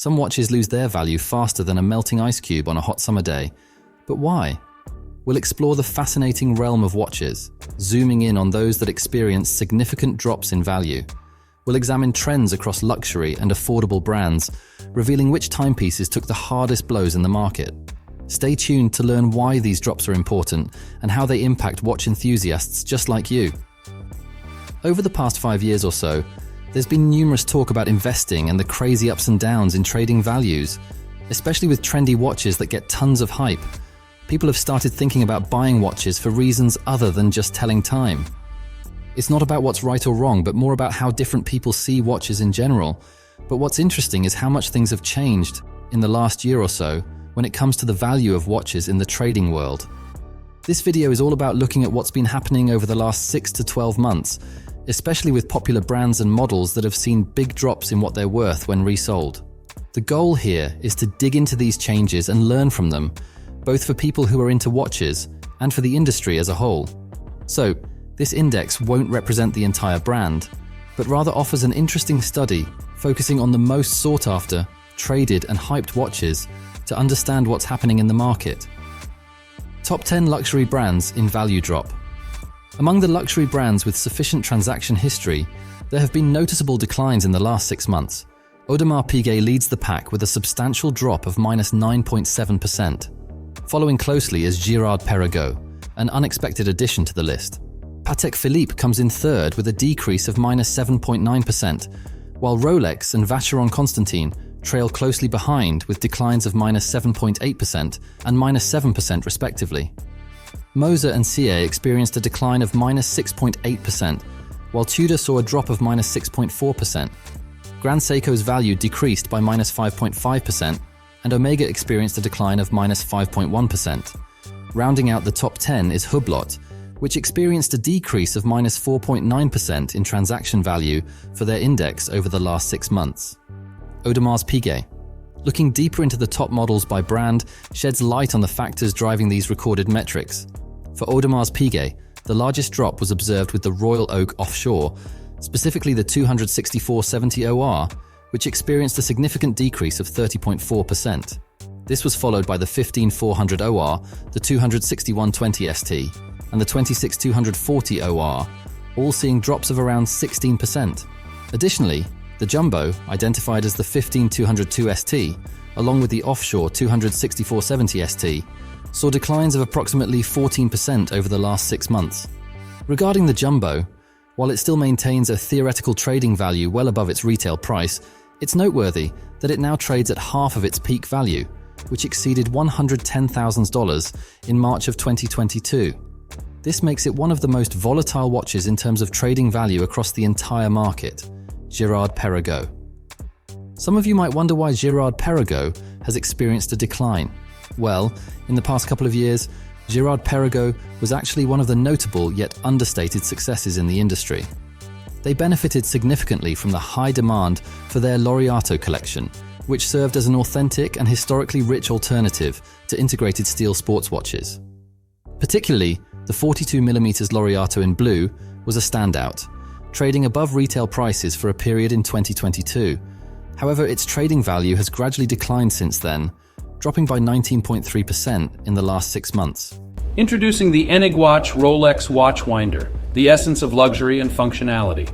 Some watches lose their value faster than a melting ice cube on a hot summer day. But why? We'll explore the fascinating realm of watches, zooming in on those that experience significant drops in value. We'll examine trends across luxury and affordable brands, revealing which timepieces took the hardest blows in the market. Stay tuned to learn why these drops are important and how they impact watch enthusiasts just like you. Over the past 5 years or so, there's been numerous talk about investing and the crazy ups and downs in trading values, especially with trendy watches that get tons of hype. People have started thinking about buying watches for reasons other than just telling time. It's not about what's right or wrong, but more about how different people see watches in general. But what's interesting is how much things have changed in the last year or so when it comes to the value of watches in the trading world. This video is all about looking at what's been happening over the last 6 to 12 months, especially with popular brands and models that have seen big drops in what they're worth when resold. The goal here is to dig into these changes and learn from them, both for people who are into watches and for the industry as a whole. So, this index won't represent the entire brand, but rather offers an interesting study focusing on the most sought after, traded and hyped watches to understand what's happening in the market. Top 10 luxury brands in value drop. Among the luxury brands with sufficient transaction history, there have been noticeable declines in the last 6 months. Audemars Piguet leads the pack with a substantial drop of -9.7%. Following closely is Girard, an unexpected addition to the list. Patek Philippe comes in third with a decrease of -7.9%, while Rolex and Vacheron Constantin trail closely behind with declines of -7.8% and -7% respectively. Moser and Sier experienced a decline of -6.8%, while Tudor saw a drop of -6.4%. Grand Seiko's value decreased by -5.5%, and Omega experienced a decline of -5.1%. Rounding out the top 10 is Hublot, which experienced a decrease of -4.9% in transaction value for their index over the last 6 months. Audemars Piguet. Looking deeper into the top models by brand sheds light on the factors driving these recorded metrics. For Audemars Piguet, the largest drop was observed with the Royal Oak Offshore, specifically the 26470 OR, which experienced a significant decrease of 30.4%. This was followed by the 15400 OR, the 26120 ST, and the 26240 OR, all seeing drops of around 16%. Additionally, the Jumbo, identified as the 15202 ST, along with the Offshore 26470 ST, saw declines of approximately 14% over the last 6 months. Regarding the Jumbo, while it still maintains a theoretical trading value well above its retail price, it's noteworthy that it now trades at half of its peak value, which exceeded $110,000 in March of 2022. This makes it one of the most volatile watches in terms of trading value across the entire market. Girard. Some of you might wonder why Girard has experienced a decline. Well, in the past couple of years, Girard was actually one of the notable yet understated successes in the industry. They benefited significantly from the high demand for their Laureato collection, which served as an authentic and historically rich alternative to integrated steel sports watches. Particularly, the 42mm Laureato in blue was a standout, trading above retail prices for a period in 2022. However, its trading value has gradually declined since then, dropping by 19.3% in the last 6 months. Introducing the Enigwatch Rolex Watchwinder, the essence of luxury and functionality.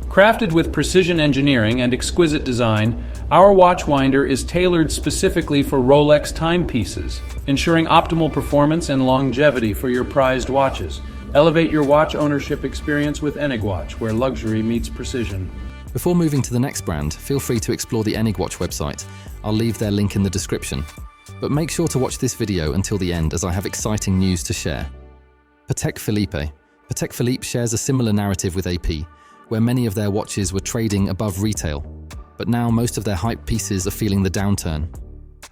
Crafted with precision engineering and exquisite design, our Watchwinder is tailored specifically for Rolex timepieces, ensuring optimal performance and longevity for your prized watches. Elevate your watch ownership experience with Enigwatch, where luxury meets precision. Before moving to the next brand, feel free to explore the Enigwatch website. I'll leave their link in the description. But make sure to watch this video until the end, as I have exciting news to share. Patek Philippe. Patek Philippe shares a similar narrative with AP, where many of their watches were trading above retail. But now most of their hype pieces are feeling the downturn.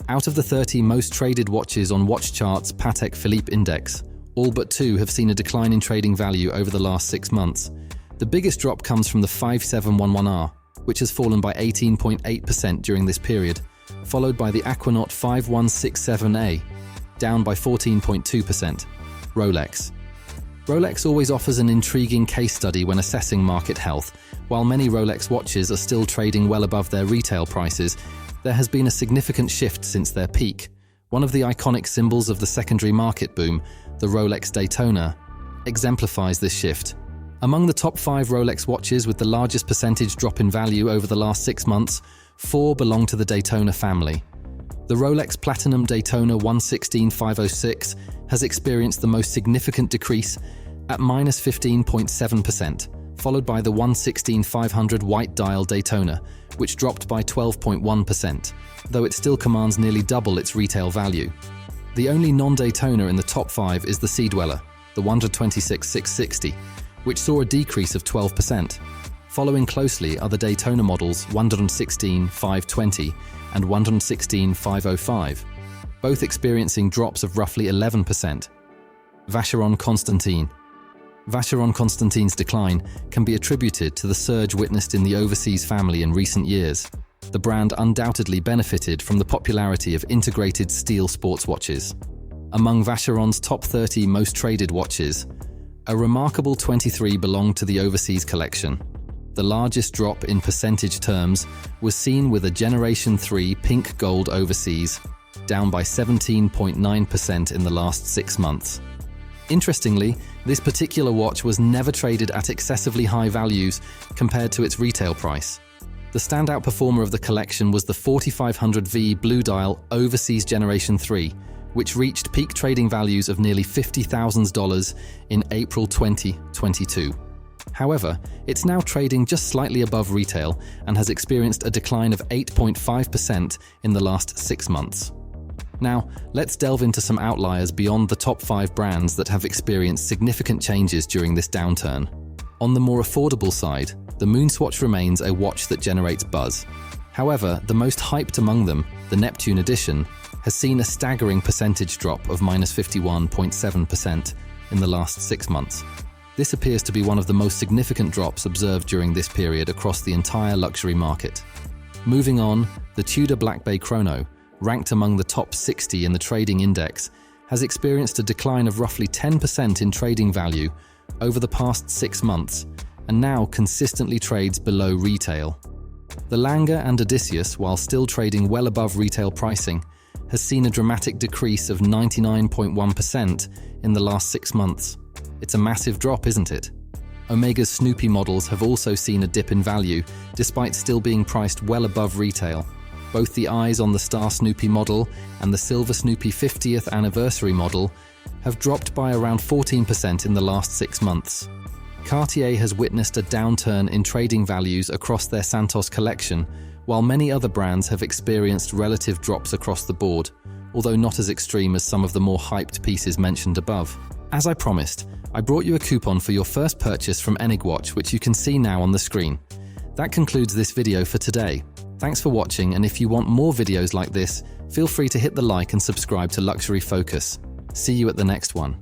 Out of the 30 most traded watches on WatchChart's Patek Philippe index, all but 2 have seen a decline in trading value over the last 6 months. The biggest drop comes from the 5711R, which has fallen by 18.8% during this period, followed by the Aquanaut 5167A, down by 14.2%. Rolex. Rolex always offers an intriguing case study when assessing market health. While many Rolex watches are still trading well above their retail prices, there has been a significant shift since their peak. One of the iconic symbols of the secondary market boom, the Rolex Daytona, exemplifies this shift. Among the top 5 Rolex watches with the largest percentage drop in value over the last 6 months, 4 belong to the Daytona family. The Rolex Platinum Daytona 116-506 has experienced the most significant decrease at -15.7%, followed by the 116-500 White Dial Daytona, which dropped by 12.1%, though it still commands nearly double its retail value. The only non-Daytona in the top 5 is the Sea Dweller, the 126-660, which saw a decrease of 12%. Following closely are the Daytona models 116-520 and 116-505, both experiencing drops of roughly 11%. Vacheron Constantin. Vacheron Constantin's decline can be attributed to the surge witnessed in the overseas family in recent years. The brand undoubtedly benefited from the popularity of integrated steel sports watches. Among Vacheron's top 30 most traded watches, a remarkable 23 belonged to the overseas collection. The largest drop in percentage terms was seen with a Generation 3 pink gold overseas, down by 17.9% in the last 6 months. Interestingly, this particular watch was never traded at excessively high values compared to its retail price. The standout performer of the collection was the 4500V Blue Dial Overseas Generation 3, which reached peak trading values of nearly $50,000 in April 2022. However, it's now trading just slightly above retail and has experienced a decline of 8.5% in the last 6 months. Now, let's delve into some outliers beyond the top 5 brands that have experienced significant changes during this downturn. On the more affordable side, the Moonswatch remains a watch that generates buzz. However, the most hyped among them, the Neptune edition, has seen a staggering percentage drop of -51.7% in the last 6 months. This appears to be one of the most significant drops observed during this period across the entire luxury market. Moving on, the Tudor Black Bay Chrono, ranked among the top 60 in the trading index, has experienced a decline of roughly 10% in trading value over the past 6 months and now consistently trades below retail. The Lange and Odysseus, while still trading well above retail pricing, has seen a dramatic decrease of 99.1% in the last 6 months. It's a massive drop, isn't it? Omega's Snoopy models have also seen a dip in value, despite still being priced well above retail. Both the Eyes on the Star Snoopy model and the Silver Snoopy 50th anniversary model have dropped by around 14% in the last 6 months. Cartier has witnessed a downturn in trading values across their Santos collection, while many other brands have experienced relative drops across the board, although not as extreme as some of the more hyped pieces mentioned above. As I promised, I brought you a coupon for your first purchase from Enigwatch, which you can see now on the screen. That concludes this video for today. Thanks for watching, and if you want more videos like this, feel free to hit the like and subscribe to Luxury Focus. See you at the next one.